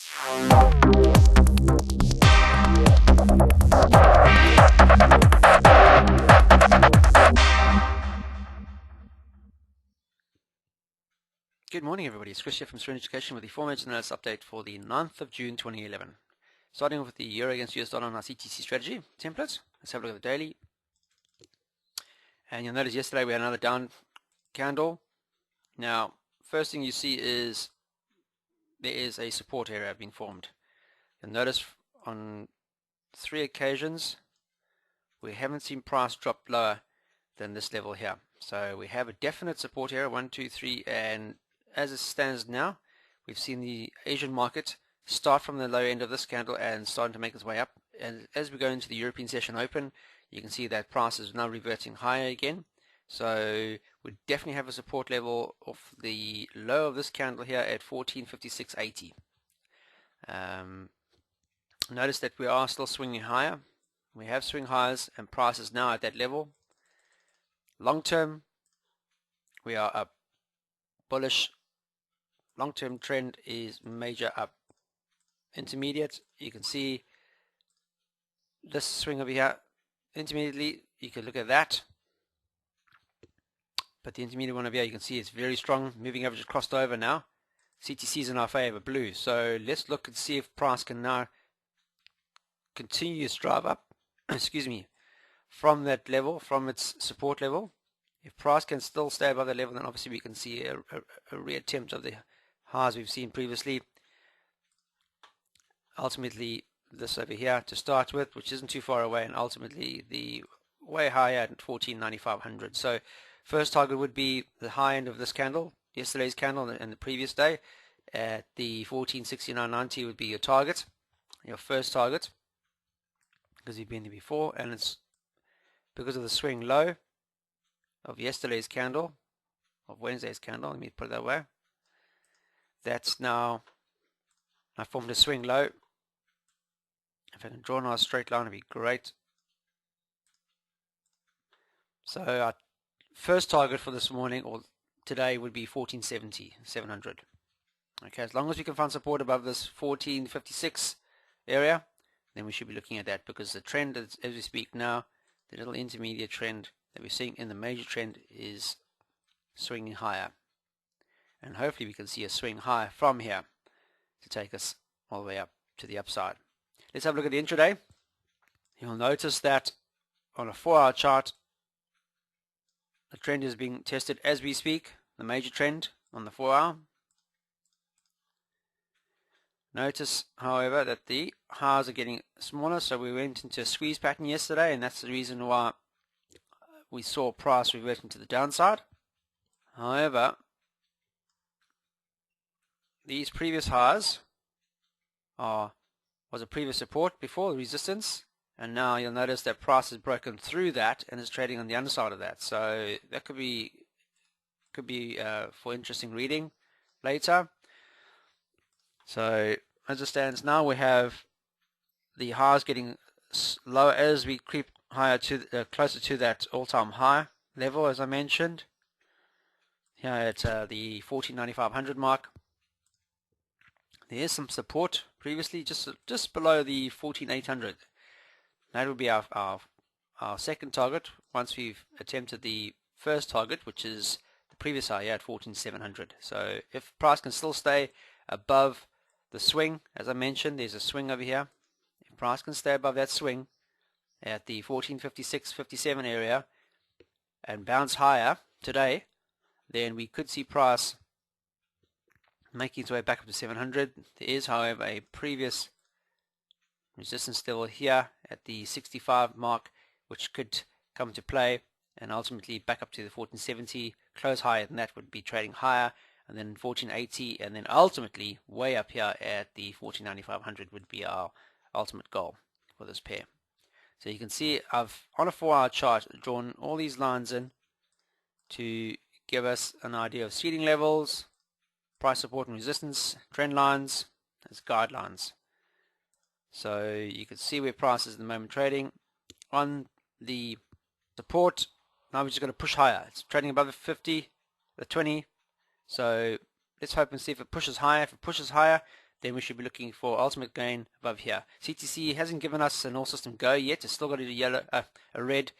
Good morning everybody, it's Chris here from Serene Education with the Forex analysis update for the 9th of June 2011. Starting off with the Euro against US dollar on our CTC strategy template. Let's have a look at the daily. And you'll notice yesterday we had another down candle. Now, first thing you see is there is a support area being formed. You'll notice on 3 occasions we haven't seen price drop lower than this level here. So we have a definite support area, 1, 2, 3, and as it stands now, we've seen the Asian market start from the low end of this candle and starting to make its way up. And as we go into the European session open, you can see that price is now reverting higher again. So we definitely have a support level of the low of this candle here at 1456.80. Notice that we are still swinging higher. We have swing highs and prices now at that level. Long term, we are up. Bullish. Long-term trend is major up. Intermediate, you can see this swing over here. Intermediately, you can look at that. But the intermediate one over here, you can see it's very strong. Moving average has crossed over now. CTC is in our favor, blue. So let's look and see if price can now continue to drive up. Excuse me. From that level, from its support level. If price can still stay above that level, then obviously we can see a reattempt of the highs we've seen previously. Ultimately, this over here to start with, which isn't too far away, and ultimately the way higher at 14.9500. So first target would be the high end of this candle, yesterday's candle and the previous day at the 14.69.90 would be your target, your first target, because you've been there before, and it's because of the swing low of yesterday's candle, of Wednesday's candle, let me put it that way. That's now, I formed a swing low. If I can draw a nice straight line, it'd be great. So our first target for this morning or today would be 1470, 700. Okay, as long as we can find support above this 1456 area, then we should be looking at that, because the trend as we speak now, the little intermediate trend that we're seeing in the major trend is swinging higher. And hopefully we can see a swing high from here to take us all the way up to the upside. Let's have a look at the intraday. You'll notice that on a 4-hour chart, the trend is being tested as we speak, the major trend on the 4-hour. Notice, however, that the highs are getting smaller, so we went into a squeeze pattern yesterday, and that's the reason why we saw price reverting to the downside. However, these previous highs was a previous support before, the resistance, and now you'll notice that price has broken through that and is trading on the underside of that. So that could be for interesting reading later. So as it stands now, we have the highs getting lower as we creep higher to closer to that all-time high level, as I mentioned. Here at the 14.9500 mark. There is some support previously just below the 14.800. That would be our second target once we've attempted the first target, which is the previous high at 14.700. So if price can still stay above the swing, as I mentioned, there's a swing over here. If price can stay above that swing at the 14.56-57 area and bounce higher today, then we could see price making its way back up to 700. There is, however, a previous resistance level here at the 65 mark, which could come to play, and ultimately back up to the 1470. Close higher than that would be trading higher, and then 1480, and then ultimately way up here at the 14.9500 would be our ultimate goal for this pair. So you can see I've, on a 4-hour chart, drawn all these lines in to give us an idea of seeding levels, price support and resistance, trend lines as guidelines. So you can see where price is at the moment trading. On the support, now we're just going to push higher. It's trading above the 50, the 20. So let's hope and see if it pushes higher. If it pushes higher, then we should be looking for ultimate gain above here. CTC hasn't given us an all system go yet. It's still got a red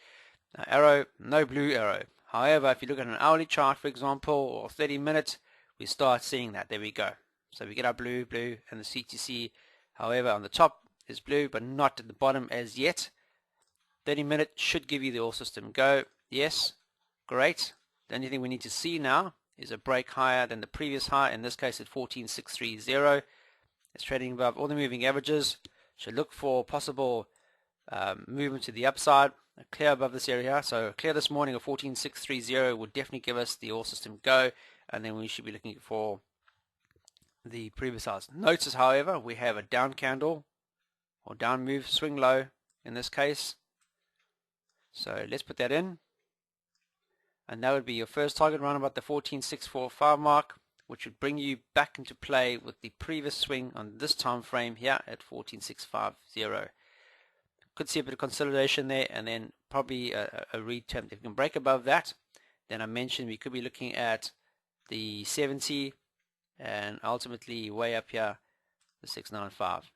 arrow, no blue arrow. However, if you look at an hourly chart, for example, or 30-minute, we start seeing that. There we go. So we get our blue, and the CTC, however, on the top is blue, but not at the bottom as yet. 30-minute should give you the all system go. Yes, great. The only thing we need to see now is a break higher than the previous high, in this case at 14,630. It's trading above all the moving averages. Should look for possible movement to the upside, a clear above this area. So a clear this morning of 14,630 would definitely give us the all system go, and then we should be looking for the previous highs. Notice, however, we have a down candle or down move, swing low in this case. So let's put that in, and that would be your first target around about the 14,645 mark, which would bring you back into play with the previous swing on this time frame here at 14,650. Could see a bit of consolidation there, and then probably a return. If we can break above that, then I mentioned we could be looking at the 70 and ultimately way up here the 695.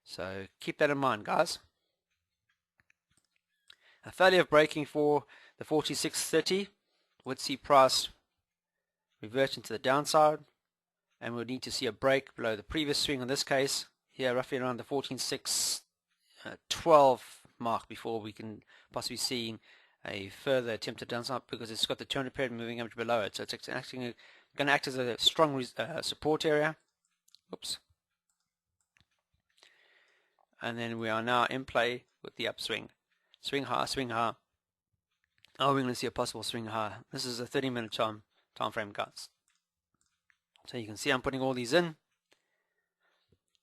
So keep that in mind, guys. A failure of breaking for the 4630 would see price revert into the downside, and we would need to see a break below the previous swing, in this case here roughly around the 14,612 mark, before we can possibly see a further attempt at downside, because it's got the 200 period moving average below it. So it's going to act as a strong support area. Oops. And then we are now in play with the upswing. Swing high, swing high. Oh, we're going to see a possible swing high. This is a 30-minute time frame, guys. So you can see I'm putting all these in.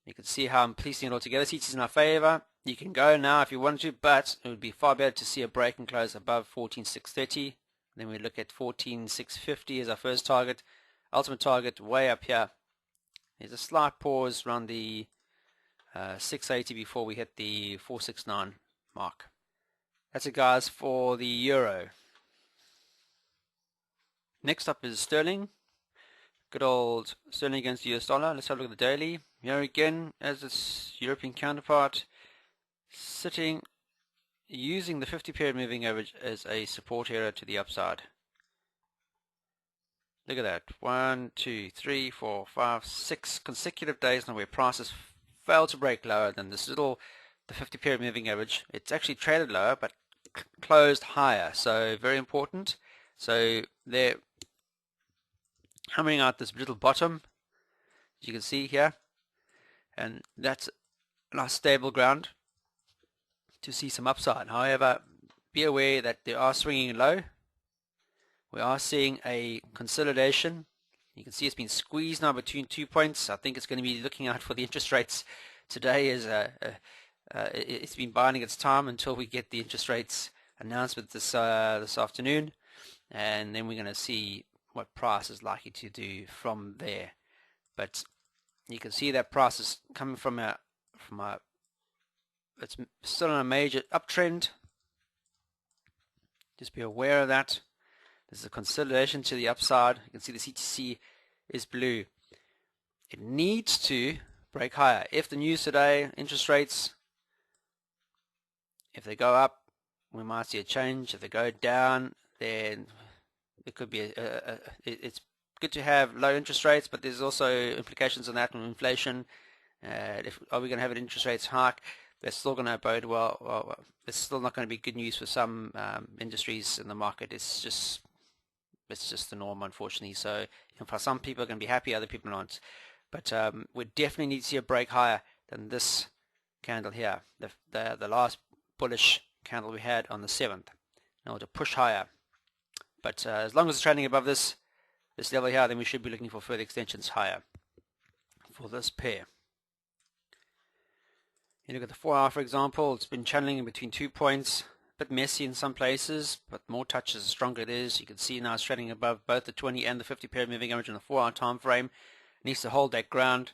You can see how I'm piecing it all together. CT is in our favor. You can go now if you want to, but it would be far better to see a break and close above 14,630. Then we look at 14,650 as our first target. Ultimate target way up here. There's a slight pause around the 680 before we hit the 469 mark. That's it, guys, for the euro. Next up is sterling. Good old sterling against the US dollar. Let's have a look at the daily. Here again, as its European counterpart, sitting using the 50 period moving average as a support area to the upside. Look at that. 1, 2, 3, 4, 5, 6 consecutive days now where prices failed to break lower than this little, the 50 period moving average. It's actually traded lower but closed higher, so very important. So they're hammering out this little bottom, as you can see here, and that's a nice stable ground to see some upside. However, be aware that they are swinging low. We are seeing a consolidation. You can see it's been squeezed now between 2 points. I think it's going to be looking out for the interest rates today. It's been biding its time until we get the interest rates announcement this afternoon, and then we're going to see what price is likely to do from there. But you can see that price is coming from it's still on a major uptrend. Just be aware of that. There's a consolidation to the upside. You can see the CTC is blue. It needs to break higher. If the news today, interest rates, if they go up, we might see a change. If they go down, then it could be it's good to have low interest rates, but there's also implications on that from inflation. Are we going to have an interest rates hike? That's still going to bode well. It's still not going to be good news for some industries in the market. It's just the norm, unfortunately. So for some people are going to be happy, other people aren't. But we definitely need to see a break higher than this candle here, the last bullish candle we had on the 7th, in order to push higher. But as long as it's trading above this level here, then we should be looking for further extensions higher for this pair. You look at the 4 hour, for example. It's been channeling in between 2 points. A bit messy in some places, but more touches the stronger it is. You can see now it's trading above both the 20 and the 50 period moving average on the 4 hour time frame. It needs to hold that ground,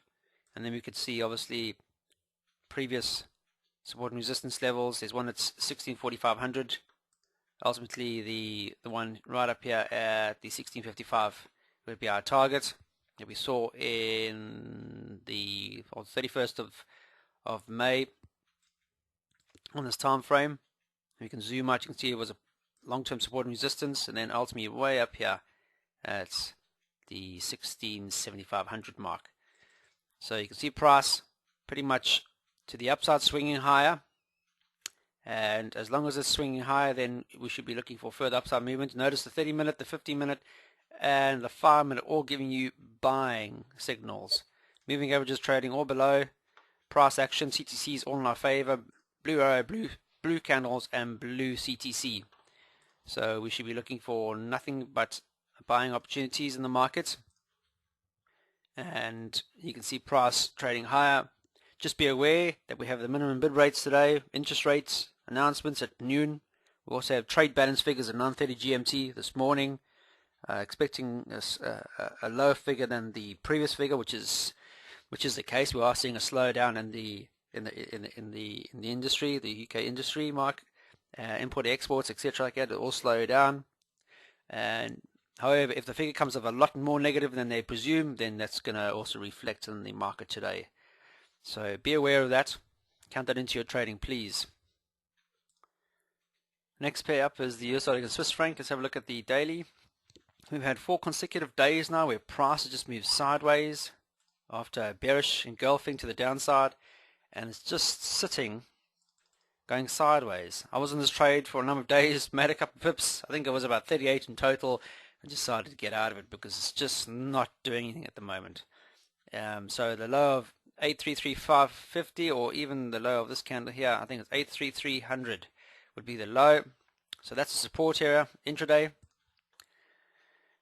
and then we could see obviously previous support and resistance levels. There's one that's 16,4500. Ultimately the one right up here at the 1655 would be our target. that we saw in the 31st of May on this time frame. We can zoom out, you can see it was a long-term support and resistance, and then ultimately way up here at the 16,7500 mark. So you can see price pretty much to the upside, swinging higher, and as long as it's swinging higher, then we should be looking for further upside movement. Notice the 30-minute, the 50-minute, and the 5-minute all giving you buying signals. Moving averages trading all below. Price action, CTCs all in our favor. Blue arrow, blue candles, and blue CTC. So we should be looking for nothing but buying opportunities in the market. And you can see price trading higher. Just be aware that we have the minimum bid rates today, interest rates announcements at noon. We also have trade balance figures at 9:30 GMT this morning. Expecting a lower figure than the previous figure, which is the case. We are seeing a slowdown in the industry, the UK industry market, import exports, etc. like that. It all slow down. And however, if the figure comes up a lot more negative than they presume, then that's going to also reflect in the market today. So be aware of that. Count that into your trading, please. Next pair up is the US dollar against Swiss franc. Let's have a look at the daily. We've had 4 consecutive days now where price has just moved sideways after a bearish engulfing to the downside, and it's just sitting, going sideways. I was in this trade for a number of days, made a couple of pips. I think it was about 38 in total. I decided to get out of it because it's just not doing anything at the moment. So the low of 833.550, or even the low of this candle here, I think it's 83300 would be the low. So that's the support area intraday.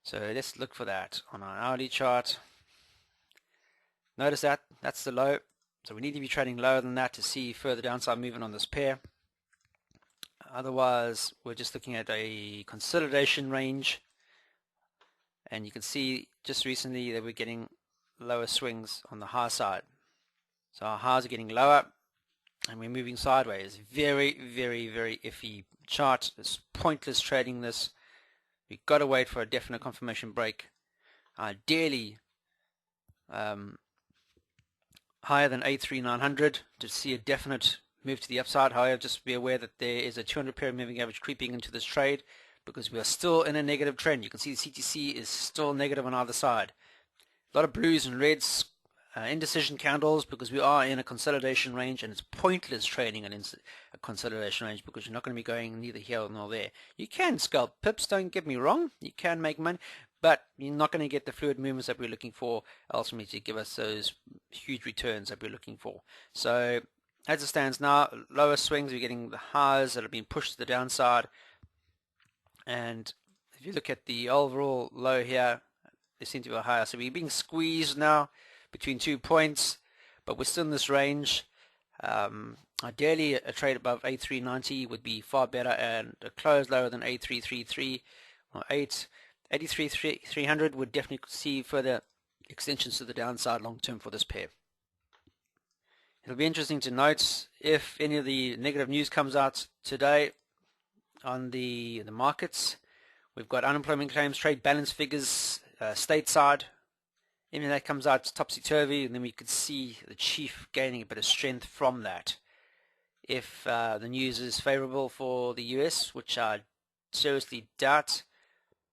So let's look for that on our hourly chart. Notice that that's the low. So we need to be trading lower than that to see further downside movement on this pair. Otherwise, we're just looking at a consolidation range. And you can see just recently that we're getting lower swings on the high side. So our highs are getting lower and we're moving sideways. Very, very, very iffy chart. It's pointless trading this. We've got to wait for a definite confirmation break. Ideally, higher than 83900 to see a definite move to the upside. However, just be aware that there is a 200 period moving average creeping into this trade because we are still in a negative trend. You can see the CTC is still negative on either side. A lot of blues and reds, indecision candles, because we are in a consolidation range, and it's pointless trading a consolidation range because you're not going to be going neither here nor there. You can scalp pips, don't get me wrong, you can make money, but you're not going to get the fluid movements that we're looking for ultimately to give us those huge returns that we're looking for. So as it stands now, lower swings, we're getting the highs that have been pushed to the downside, and if you look at the overall low here, they seem to be higher. So we're being squeezed now between 2 points, but we're still in this range. Ideally, a trade above 8390 would be far better, and a close lower than 8333 or 88300 would definitely see further extensions to the downside long term for this pair. It'll be interesting to note if any of the negative news comes out today on the markets. We've got unemployment claims, trade balance figures, stateside. Even that comes out topsy-turvy, and then we could see the chief gaining a bit of strength from that. If the news is favorable for the US, which I seriously doubt.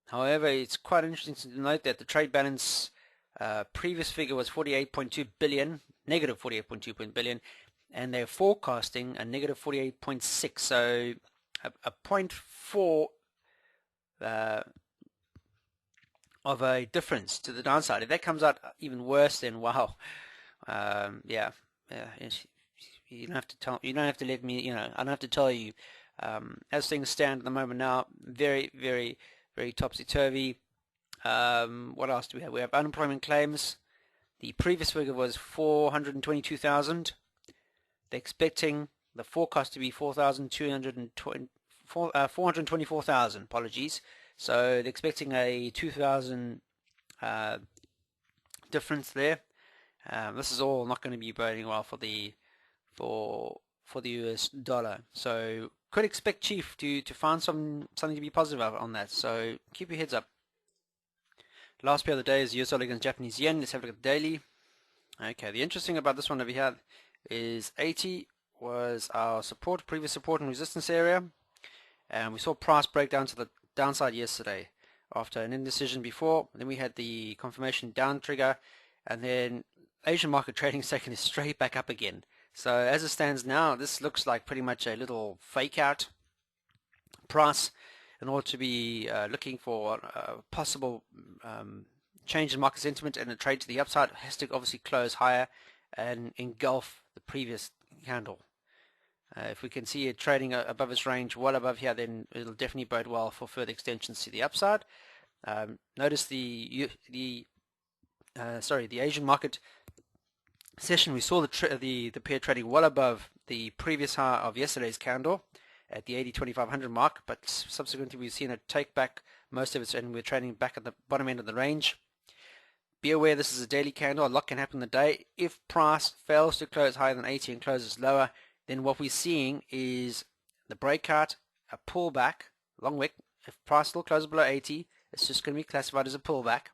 However, it's quite interesting to note that the trade balance previous figure was 48.2 billion, negative 48.2 billion, and they're forecasting a negative 48.6, so a 0.4 of a difference to the downside. If that comes out even worse, then wow, you don't have to tell. You don't have to let me. I don't have to tell you. As things stand at the moment now, very, very, very topsy-turvy. What else do we have? We have unemployment claims. The previous figure was 422,000. They're expecting the forecast to be 424,000. Apologies. So they're expecting a 2,000 difference there. This is all not going to be boding well for the US dollar. So could expect Chief to find something to be positive on that. So keep your heads up. Last pair of the day is US dollar against Japanese yen. Let's have a look at the daily. Okay, the interesting about this one over here is 80 was our support, previous support and resistance area, and we saw price break down to the downside yesterday after an indecision before. Then we had the confirmation down trigger, and then Asian market trading is taking it straight back up again. So as it stands now, this looks like pretty much a little fake out price. In order to be looking for a possible change in market sentiment and a trade to the upside, it has to obviously close higher and engulf the previous candle. If we can see it trading above its range, well above here, then it'll definitely bode well for further extensions to the upside. Notice the Asian market session, we saw the pair trading well above the previous high of yesterday's candle at the 80-2500 mark, but subsequently we've seen it take back most of it, and we're trading back at the bottom end of the range. Be aware this is a daily candle. A lot can happen in the day. If price fails to close higher than 80 and closes lower, then what we're seeing is the breakout, a pullback, long wick. If price still closes below 80, it's just going to be classified as a pullback,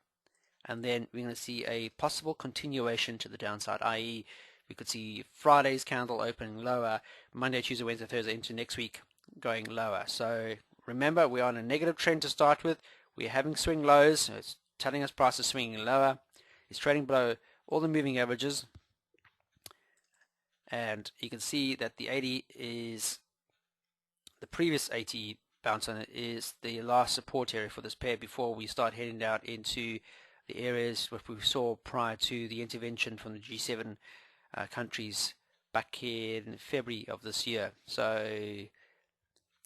and then we're going to see a possible continuation to the downside, i.e. we could see Friday's candle opening lower, Monday, Tuesday, Wednesday, Thursday into next week going lower. So remember, we're on a negative trend to start with. We're having swing lows. So it's telling us price is swinging lower. It's trading below all the moving averages. And you can see that the 80 is the previous 80 bounce on it is the last support area for this pair before we start heading out into the areas what we saw prior to the intervention from the G7 countries back in February of this year. So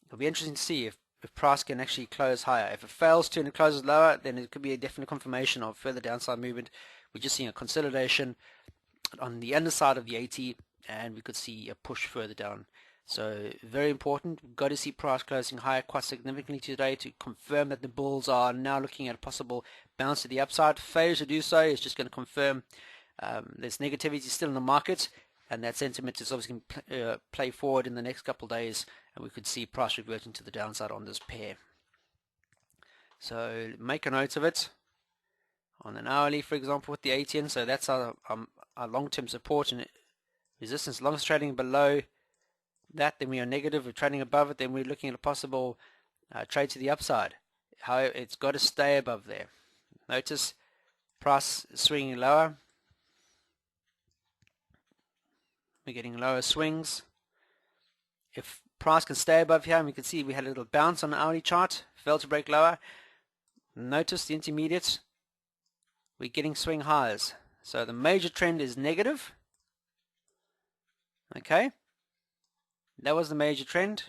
it'll be interesting to see if price can actually close higher. If it fails to and it closes lower, then it could be a definite confirmation of further downside movement. We're just seeing a consolidation on the underside of the 80, and we could see a push further down. So very important. We've got to see price closing higher quite significantly today to confirm that the bulls are now looking at a possible bounce to the upside. Failure to do so is just going to confirm there's negativity still in the market, and that sentiment is obviously going to play forward in the next couple of days, and we could see price reverting to the downside on this pair. So make a note of it on an hourly, for example, with the 80. So that's our long-term support and resistance. As long as trading below that, then we are negative. If trading above it, then we're looking at a possible trade to the upside. However, it's got to stay above there. Notice price is swinging lower. We're getting lower swings. If price can stay above here, and we can see we had a little bounce on the hourly chart, failed to break lower. Notice the intermediates, we're getting swing highs. So the major trend is negative. Okay, that was the major trend,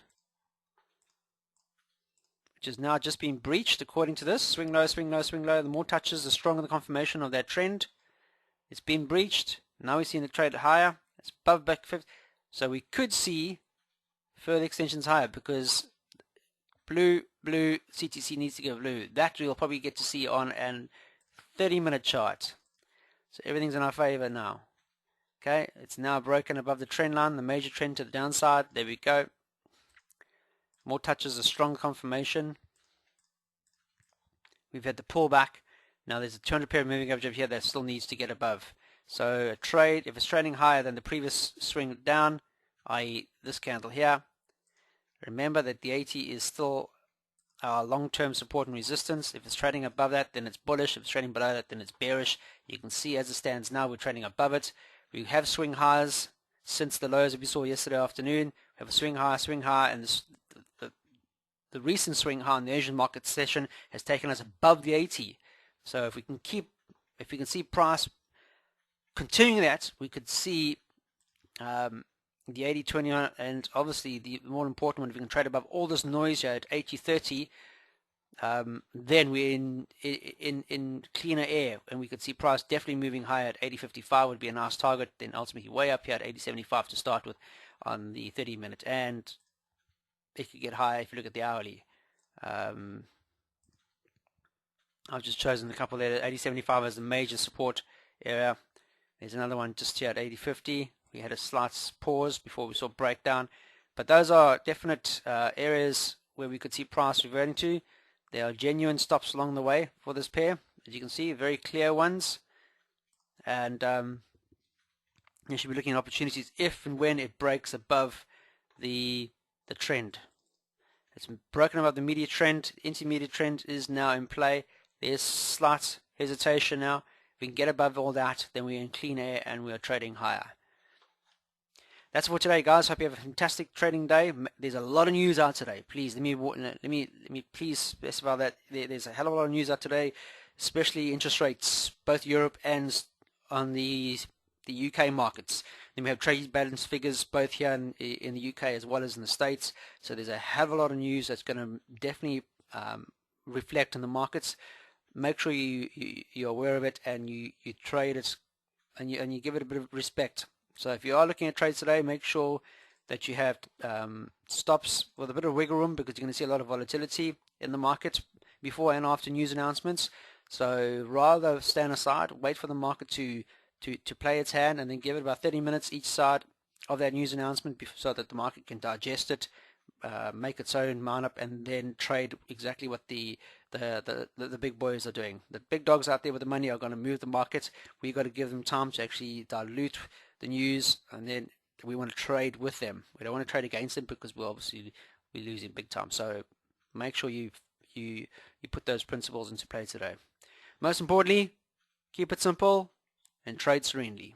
which is now just being breached according to this. Swing low, swing low, swing low. The more touches, the stronger the confirmation of that trend. It's been breached. Now we're seeing the trade higher. It's above back 50. So we could see further extensions higher because blue CTC needs to go blue. That we'll probably get to see on an 30-minute chart. So everything's in our favor now. Okay, it's now broken above the trend line, the major trend to the downside. There we go. More touches, a strong confirmation. We've had the pullback. Now there's a 200 period moving average over here that still needs to get above. So a trade, if it's trading higher than the previous swing down, i.e. this candle here, remember that the 80 is still our long-term support and resistance. If it's trading above that, then it's bullish. If it's trading below that, then it's bearish. You can see as it stands now, we're trading above it. We have swing highs since the lows that we saw yesterday afternoon. We have a swing high, and the recent swing high in the Asian market session has taken us above the 80. So if we can see price continuing that, we could see the 80-20, and obviously the more important one, if we can trade above all this noise here at 80-30, then we're in cleaner air, and we could see price definitely moving higher at 80.55 would be a nice target, then ultimately way up here at 80.75 to start with on the 30-minute, and it could get higher if you look at the hourly. I've just chosen a couple there at 80.75 as the major support area. There's another one just here at 80.50. We had a slight pause before we saw breakdown, but those are definite areas where we could see price reverting to. There are genuine stops along the way for this pair, as you can see, very clear ones, and you should be looking at opportunities if and when it breaks above the trend. It's broken above the immediate trend. Intermediate trend is now in play. There's slight hesitation now. If we can get above all that, then we're in clean air and we are trading higher. That's for today, guys. Hope you have a fantastic trading day. There's a lot of news out today. Please let me please specify that there's a hell of a lot of news out today, especially interest rates, both Europe and on the UK markets. Then we have trade balance figures both here in the UK as well as in the States. So there's a hell of a lot of news that's going to definitely reflect on the markets. Make sure you're aware of it and you trade it and you give it a bit of respect. So if you are looking at trades today, make sure that you have stops with a bit of wiggle room, because you're going to see a lot of volatility in the market before and after news announcements. So rather stand aside, wait for the market to play its hand, and then give it about 30 minutes each side of that news announcement so that the market can digest it, make its own mind up, and then trade exactly what the big boys are doing. The big dogs out there with the money are going to move the market. We've got to give them time to actually dilute the news, and then we want to trade with them. We don't want to trade against them, because we're losing big time. So make sure you put those principles into play today. Most importantly, keep it simple and trade serenely.